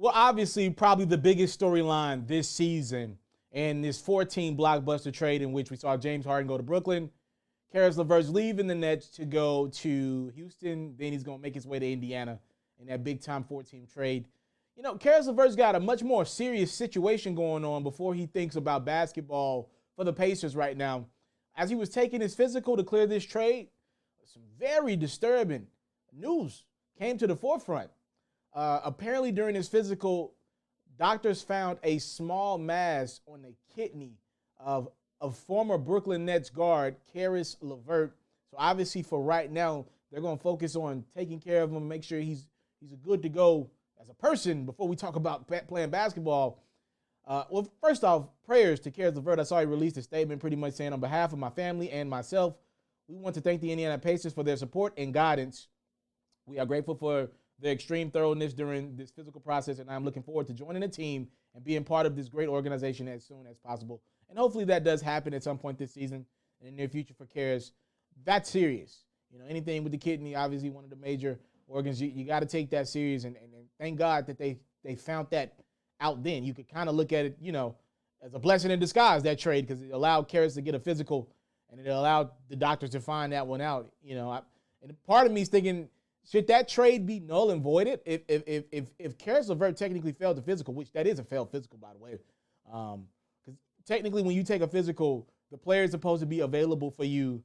Well, obviously, probably the biggest storyline this season and this 14 blockbuster trade in which we saw James Harden go to Brooklyn. Caris Levert's leaving the Nets to go to Houston. Then he's going to make his way to Indiana in that big-time 4-team trade. You know, Caris Levert's got a much more serious situation going on before he thinks about basketball for the Pacers right now. As he was taking his physical to clear this trade, some very disturbing news came to the forefront. Apparently during his physical, doctors found a small mass on the kidney of former Brooklyn Nets guard Caris Levert. So obviously for right now, they're going to focus on taking care of him, make sure he's good to go as a person before we talk about playing basketball. Well, first off, prayers to Caris Levert. I saw he released a statement pretty much saying, on behalf of my family and myself, we want to thank the Indiana Pacers for their support and guidance. We are grateful for their extreme thoroughness during this physical process, and I'm looking forward to joining the team and being part of this great organization as soon as possible. And hopefully that does happen at some point this season in the near future for Caris. That's serious. You know, anything with the kidney, obviously one of the major organs, you got to take that serious, and thank God that they found that out then. You could kind of look at it, you know, as a blessing in disguise, that trade, because it allowed Caris to get a physical, and it allowed the doctors to find that one out. You know, and part of me is thinking, should that trade be null and voided if Caris Levert technically failed the physical, which that is a failed physical, by the way. Because technically when you take a physical, the player is supposed to be available for you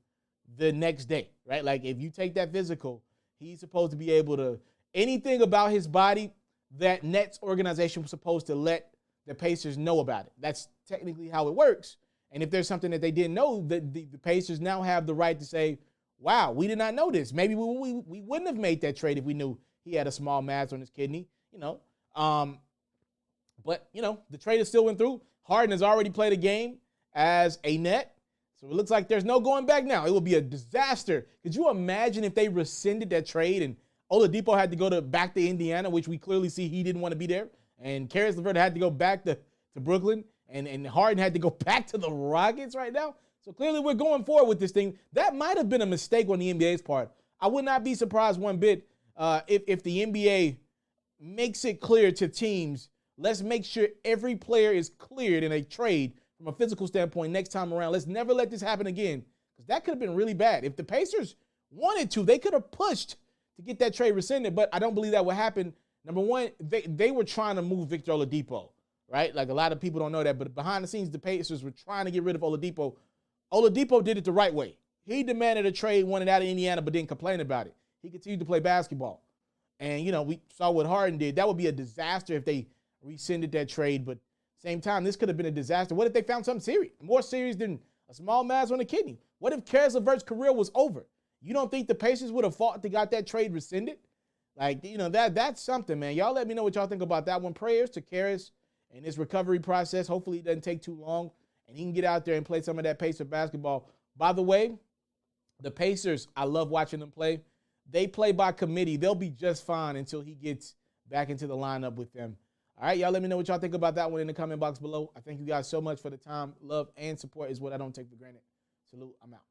the next day, right? Like if you take that physical, he's supposed to be able to, anything about his body, that Nets organization was supposed to let the Pacers know about it. That's technically how it works. And if there's something that they didn't know, the Pacers now have the right to say, wow, we did not know this. Maybe we wouldn't have made that trade if we knew he had a small mass on his kidney, you know. But, you know, the trade is still went through. Harden has already played a game as a Net. So it looks like there's no going back now. It would be a disaster. Could you imagine if they rescinded that trade and Oladipo had to go back to Indiana, which we clearly see he didn't want to be there, and Caris Levert had to go back to Brooklyn, and Harden had to go back to the Rockets right now? So clearly we're going forward with this thing. That might have been a mistake on the NBA's part. I would not be surprised one bit if the NBA makes it clear to teams, let's make sure every player is cleared in a trade from a physical standpoint next time around. Let's never let this happen again, because that could have been really bad. If the Pacers wanted to, they could have pushed to get that trade rescinded, but I don't believe that would happen. Number one, they were trying to move Victor Oladipo, right? Like a lot of people don't know that, but behind the scenes, the Pacers were trying to get rid of Oladipo. Oladipo did it the right way. He demanded a trade, wanted out of Indiana, but didn't complain about it. He continued to play basketball. And, you know, we saw what Harden did. That would be a disaster if they rescinded that trade, but same time, this could have been a disaster. What if they found something serious, more serious than a small mass on the kidney? What if Caris Levert's career was over? You don't think the Pacers would have fought to got that trade rescinded? Like, you know, that's something, man. Y'all let me know what y'all think about that one. Prayers to Caris and his recovery process. Hopefully it doesn't take too long, and he can get out there and play some of that Pacer basketball. By the way, the Pacers, I love watching them play. They play by committee. They'll be just fine until he gets back into the lineup with them. All right, y'all let me know what y'all think about that one in the comment box below. I thank you guys so much for the time, love, and support is what I don't take for granted. Salute, I'm out.